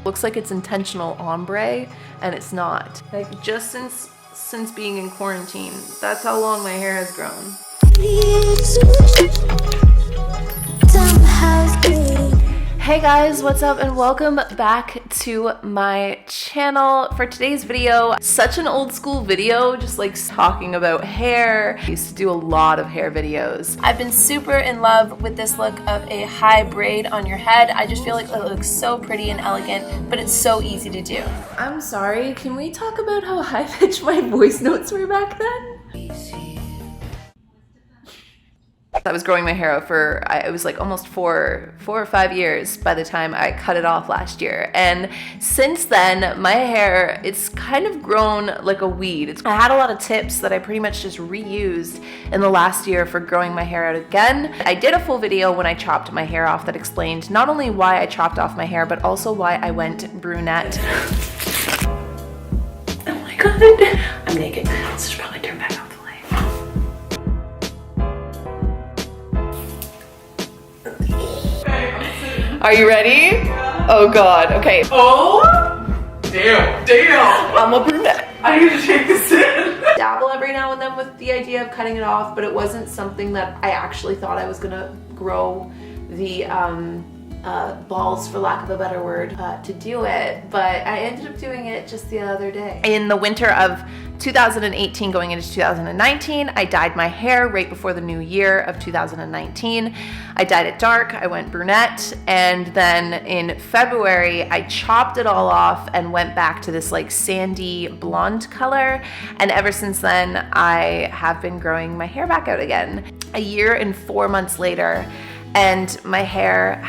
Looks like it's intentional ombre, and it's not. Like, just since being in quarantine, that's how long my hair has grown. Hey guys, what's up and welcome back to my channel. For today's video, such an old school video, just like talking about hair. I used to do a lot of hair videos. I've been super in love with this look of a high braid on your head. I just feel like it looks so pretty and elegant, but it's so easy to do. I'm sorry, can we talk about how high-pitched my voice notes were back then? I was growing my hair out for, it was like almost four or 5 years by the time I cut it off last year. And since then, my hair, it's kind of grown like a weed. I had a lot of tips that I pretty much just reused in the last year for growing my hair out again. I did a full video when I chopped my hair off that explained not only why I chopped off my hair, but also why I went brunette. Oh my God, I'm naked. Let's just probably turn back off the light. Are you ready? Yeah. Oh God, okay. Oh! Damn! I'm a brunette. I need to take this in. Dabble every now and then with the idea of cutting it off, but it wasn't something that I actually thought I was gonna grow the balls, for lack of a better word, to do it. But I ended up doing it just the other day. In the winter of 2018 going into 2019, I dyed my hair right before the new year of 2019. I dyed it dark, I went brunette, and then in February, I chopped it all off and went back to this like sandy blonde color. And ever since then, I have been growing my hair back out again. A year and 4 months later, and my hair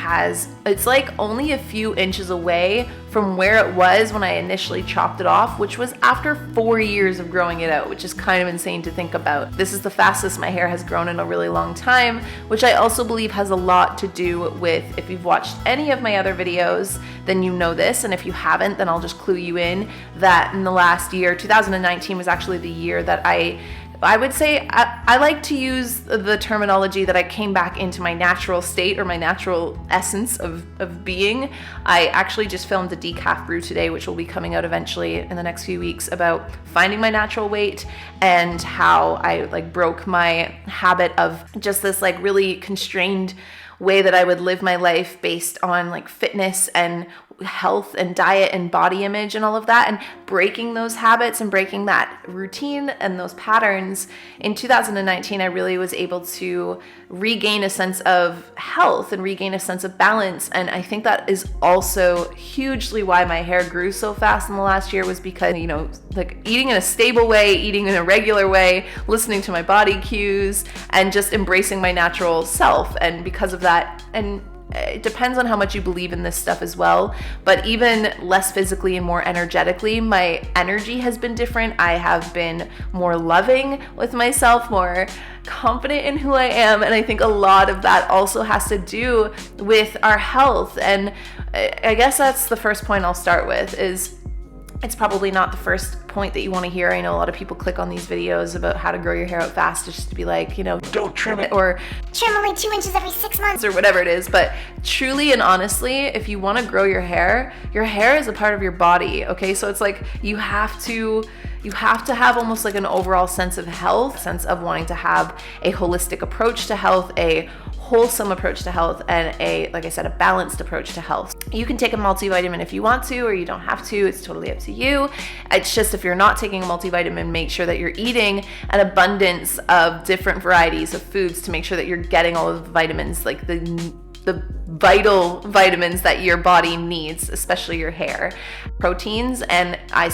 it's like only a few inches away from where it was when I initially chopped it off, which was after 4 years of growing it out, which is kind of insane to think about. This is the fastest my hair has grown in a really long time, which I also believe has a lot to do with, if you've watched any of my other videos, then you know this, and if you haven't, then I'll just clue you in that in the last year, 2019 was actually the year that I would say I like to use the terminology that I came back into my natural state or my natural essence of being. I actually just filmed a decaf brew today, which will be coming out eventually in the next few weeks, about finding my natural weight and how I like broke my habit of just this like really constrained way that I would live my life based on like fitness and health and diet and body image and all of that, and breaking those habits and breaking that routine and those patterns. In 2019, I really was able to regain a sense of health and regain a sense of balance. And I think that is also hugely why my hair grew so fast in the last year, was because, you know, like eating in a stable way, eating in a regular way, listening to my body cues, and just embracing my natural self. And because of that, and it depends on how much you believe in this stuff as well, but even less physically and more energetically, my energy has been different. I have been more loving with myself, more confident in who I am, and I think a lot of that also has to do with our health. And I guess that's the first point I'll start with. Is it's probably not the first point that you want to hear. I know a lot of people click on these videos about how to grow your hair out fast just to be like, you know, don't trim it, or trim only 2 inches every 6 months, or whatever it is. But truly and honestly, if you want to grow your hair is a part of your body, okay? So it's like you have to have almost like an overall sense of health, sense of wanting to have a holistic approach to health, a wholesome approach to health, and like I said, a balanced approach to health. You can take a multivitamin if you want to, or you don't have to. It's totally up to you. It's just, if you're not taking a multivitamin, make sure that you're eating an abundance of different varieties of foods to make sure that you're getting all of the vitamins, like the vital vitamins that your body needs, especially your hair. Proteins, and I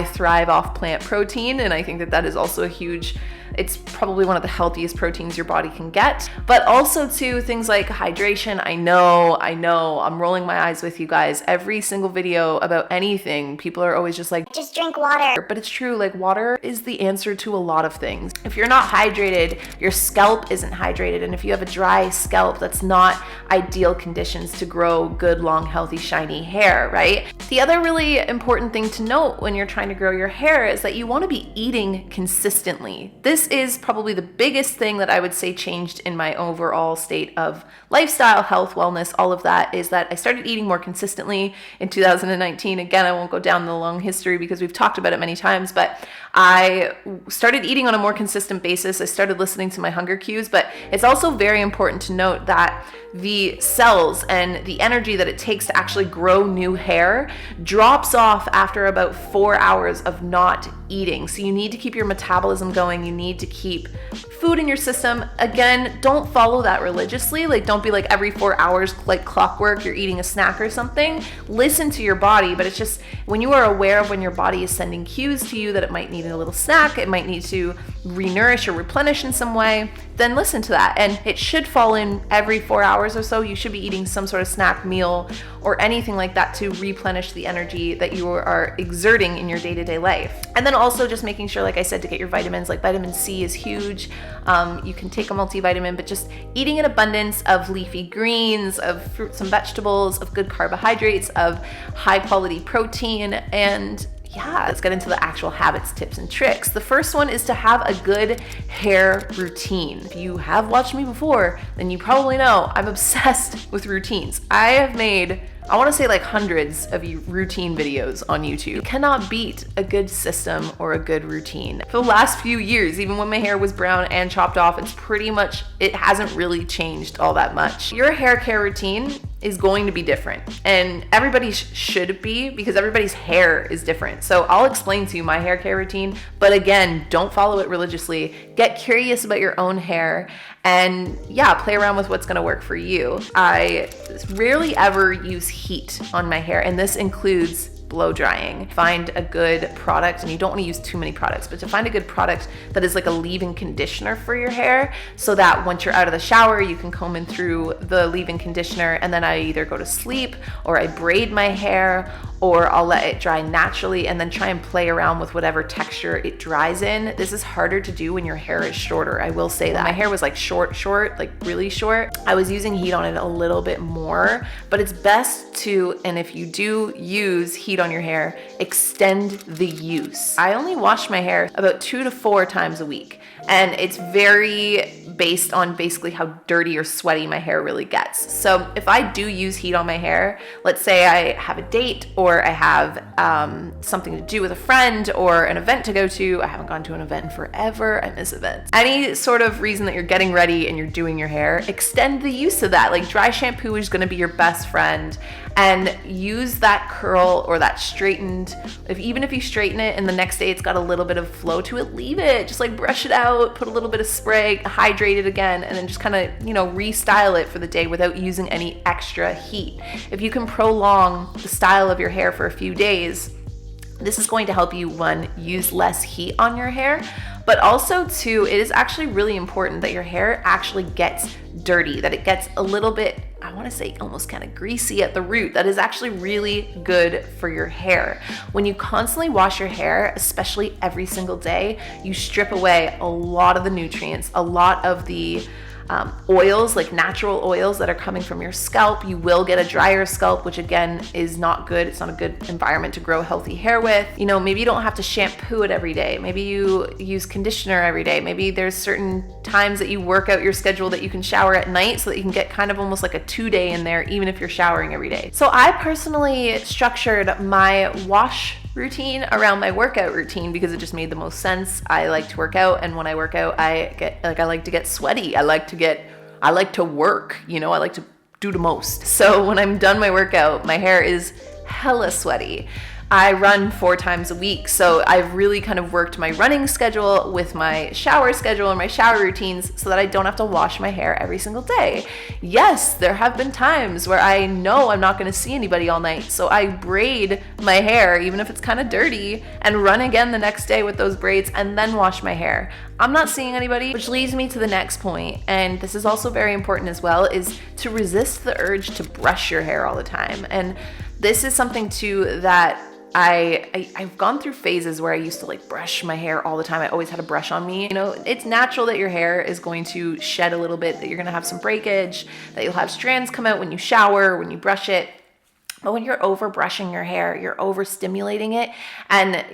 thrive off plant protein, and I think that is also a huge, it's probably one of the healthiest proteins your body can get. But also too, things like hydration. I know, I'm rolling my eyes with you guys. Every single video about anything, people are always just like, just drink water. But it's true, like water is the answer to a lot of things. If you're not hydrated, your scalp isn't hydrated. And if you have a dry scalp, that's not ideal conditions to grow good, long, healthy, shiny hair, right? The other really important thing to note when you're trying to grow your hair is that you want to be eating consistently. This this is probably the biggest thing that I would say changed in my overall state of lifestyle, health, wellness, all of that, is that I started eating more consistently in 2019. Again, I won't go down the long history because we've talked about it many times, but I started eating on a more consistent basis. I started listening to my hunger cues, but it's also very important to note that the cells and the energy that it takes to actually grow new hair drops off after about 4 hours of not eating. So you need to keep your metabolism going. You need to keep food in your system. Again, don't follow that religiously. Like, don't be like every 4 hours, like clockwork, you're eating a snack or something. Listen to your body, but it's just when you are aware of when your body is sending cues to you that it might need a little snack, it might need to re-nourish or replenish in some way, then listen to that. And it should fall in every 4 hours or so. You should be eating some sort of snack meal or anything like that to replenish the energy that you are exerting in your day-to-day life. And then also just making sure, like I said, to get your vitamins. Like vitamin C is huge. You can take a multivitamin, but just eating an abundance of leafy greens, of fruits and vegetables, of good carbohydrates, of high quality protein. And yeah, let's get into the actual habits, tips, and tricks. The first one is to have a good hair routine. If you have watched me before, then you probably know I'm obsessed with routines. I have made, I want to say like hundreds of routine videos on YouTube. You cannot beat a good system or a good routine. For the last few years, even when my hair was brown and chopped off, it hasn't really changed all that much. Your hair care routine is going to be different, and everybody should be, because everybody's hair is different. So I'll explain to you my hair care routine, but again, don't follow it religiously. Get curious about your own hair and yeah, play around with what's gonna work for you. I rarely ever use heat on my hair, and this includes blow drying. Find a good product, and you don't want to use too many products, but to find a good product that is like a leave-in conditioner for your hair, so that once you're out of the shower, you can comb in through the leave-in conditioner, and then I either go to sleep or I braid my hair, or I'll let it dry naturally and then try and play around with whatever texture it dries in. This is harder to do when your hair is shorter. I will say that. My hair was like short, like really short. I was using heat on it a little bit more, but it's best to, and if you do use heat on your hair, extend the use. I only wash my hair about 2 to 4 times a week. And it's very based on basically how dirty or sweaty my hair really gets. So if I do use heat on my hair, let's say I have a date or I have something to do with a friend or an event to go to. I haven't gone to an event in forever. I miss events. Any sort of reason that you're getting ready and you're doing your hair, extend the use of that. Like dry shampoo is going to be your best friend, and use that curl or that straightened, even if you straighten it and the next day it's got a little bit of flow to it, leave it. Just like brush it out, put a little bit of spray, hydrate it again, and then just kind of, restyle it for the day without using any extra heat. If you can prolong the style of your hair for a few days, this is going to help you, one, use less heat on your hair, but also two, it is actually really important that your hair actually gets dirty, that it gets a little bit, I want to say almost kind of greasy at the root. That is actually really good for your hair. When you constantly wash your hair, especially every single day, you strip away a lot of the nutrients, a lot of the oils, like natural oils that are coming from your scalp. You will get a drier scalp, which again is not good. It's not a good environment to grow healthy hair with. Maybe you don't have to shampoo it every day. Maybe you use conditioner every day. Maybe there's certain times that you work out your schedule that you can shower at night so that you can get kind of almost like a 2-day in there, even if you're showering every day. So I personally structured my wash routine around my workout routine because it just made the most sense. I like to work out, and when I work out, I like to get sweaty. I like to work, I like to do the most. So when I'm done my workout, my hair is hella sweaty. I run 4 times a week, so I've really kind of worked my running schedule with my shower schedule and my shower routines so that I don't have to wash my hair every single day. Yes, there have been times where I know I'm not going to see anybody all night, so I braid my hair, even if it's kind of dirty, and run again the next day with those braids and then wash my hair. I'm not seeing anybody, which leads me to the next point, and this is also very important as well, is to resist the urge to brush your hair all the time. And this is something too that I've gone through phases where I used to brush my hair all the time. I always had a brush on me. It's natural that your hair is going to shed a little bit, that you're going to have some breakage, that you'll have strands come out when you shower, when you brush it. But when you're over brushing your hair, you're overstimulating it, and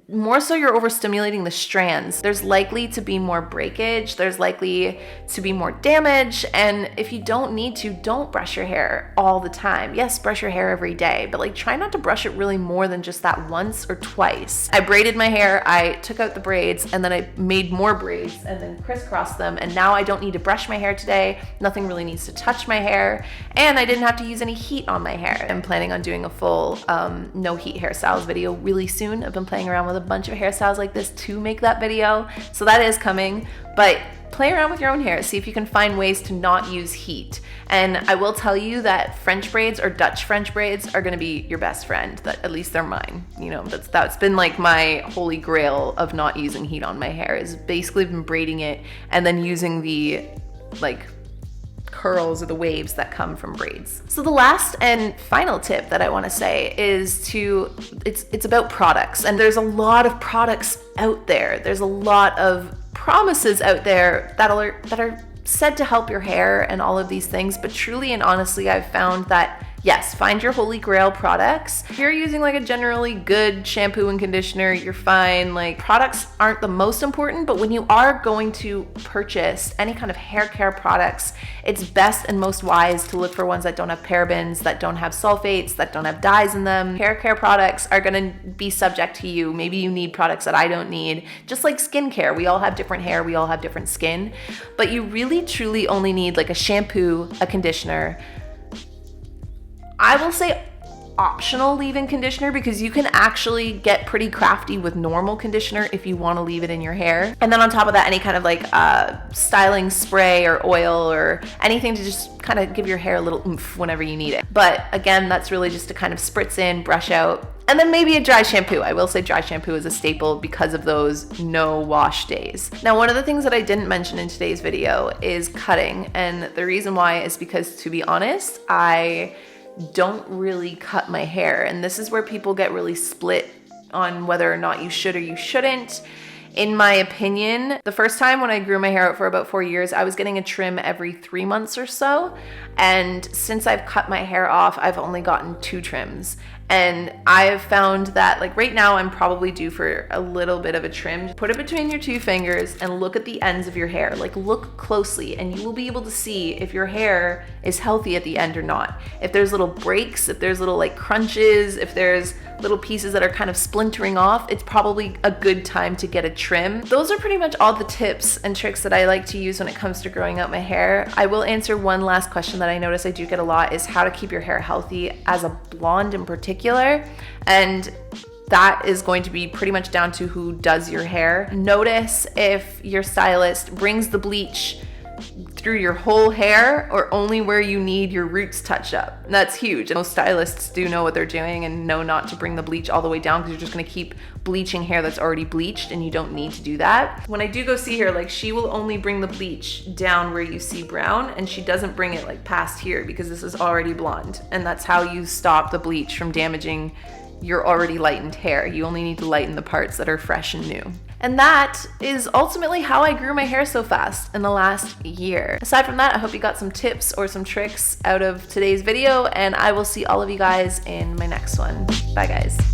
more so you're overstimulating the strands. There's likely to be more breakage, there's likely to be more damage, and if you don't need to, don't brush your hair all the time. Yes, brush your hair every day, but like try not to brush it really more than just that once or twice. I braided my hair, I took out the braids, and then I made more braids and then crisscrossed them, and now I don't need to brush my hair today. Nothing really needs to touch my hair, and I didn't have to use any heat on my hair. I'm planning on doing a full no heat hairstyles video really soon. I've been playing around with a bunch of hairstyles like this to make that video, so that is coming. But play around with your own hair, see if you can find ways to not use heat. And I will tell you that French braids or Dutch French braids are gonna be your best friend. That, at least they're mine. You know, that's been like my holy grail of not using heat on my hair, is basically been braiding it and then using the like curls or the waves that come from braids. So the last and final tip that I want to say is it's about products, and there's a lot of products out there. There's a lot of promises out there that are said to help your hair and all of these things, but truly and honestly, I've found that yes, find your holy grail products. If you're using like a generally good shampoo and conditioner, you're fine. Like, products aren't the most important, but when you are going to purchase any kind of hair care products, it's best and most wise to look for ones that don't have parabens, that don't have sulfates, that don't have dyes in them. Hair care products are gonna be subject to you. Maybe you need products that I don't need. Just like skincare, we all have different hair, we all have different skin, but you really truly only need like a shampoo, a conditioner, I will say optional leave-in conditioner, because you can actually get pretty crafty with normal conditioner if you want to leave it in your hair. And then on top of that, any kind of like styling spray or oil or anything to just kind of give your hair a little oomph whenever you need it. But again, that's really just to kind of spritz in, brush out, and then maybe a dry shampoo. I will say dry shampoo is a staple because of those no wash days. Now, one of the things that I didn't mention in today's video is cutting. And the reason why is because, to be honest, I don't really cut my hair, and this is where people get really split on whether or not you should or you shouldn't. In my opinion, the first time when I grew my hair out for about 4 years, I was getting a trim every 3 months or so, and since I've cut my hair off, I've only gotten 2 trims. And I have found that, like, right now I'm probably due for a little bit of a trim. Put it between your 2 fingers and look at the ends of your hair. Like, look closely, and you will be able to see if your hair is healthy at the end or not. If there's little breaks, if there's little like crunches, if there's little pieces that are kind of splintering off, it's probably a good time to get a trim. Those are pretty much all the tips and tricks that I like to use when it comes to growing out my hair. I will answer one last question that I notice I do get a lot, is how to keep your hair healthy as a blonde in particular. And that is going to be pretty much down to who does your hair. Notice if your stylist brings the bleach through your whole hair or only where you need your roots touch up. That's huge. Most stylists do know what they're doing and know not to bring the bleach all the way down, because you're just gonna keep bleaching hair that's already bleached, and you don't need to do that. When I do go see her, like, she will only bring the bleach down where you see brown, and she doesn't bring it like past here, because this is already blonde, and that's how you stop the bleach from damaging your already lightened hair. You only need to lighten the parts that are fresh and new. And that is ultimately how I grew my hair so fast in the last year. Aside from that, I hope you got some tips or some tricks out of today's video, and I will see all of you guys in my next one. Bye, guys.